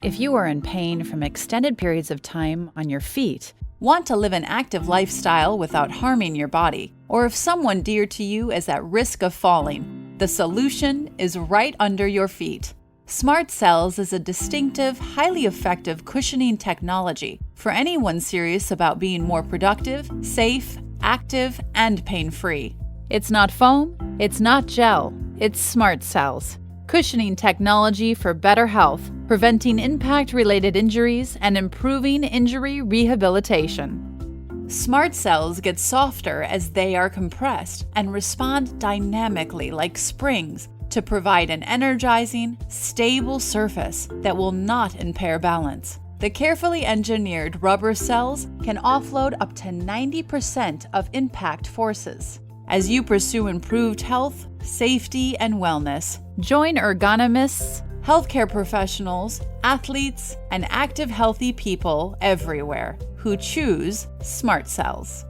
If you are in pain from extended periods of time on your feet, want to live an active lifestyle without harming your body, or if someone dear to you is at risk of falling, the solution is right under your feet. SmartCells is a distinctive, highly effective cushioning technology for anyone serious about being more productive, safe, active, and pain-free. It's not foam, it's not gel, it's SmartCells. Cushioning technology for better health, preventing impact-related injuries, and improving injury rehabilitation. SmartCells get softer as they are compressed and respond dynamically like springs to provide an energizing, stable surface that will not impair balance. The carefully engineered rubber cells can offload up to 90% of impact forces. As you pursue improved health, safety, and wellness, join ergonomists, healthcare professionals, athletes, and active healthy people everywhere who choose SmartCells.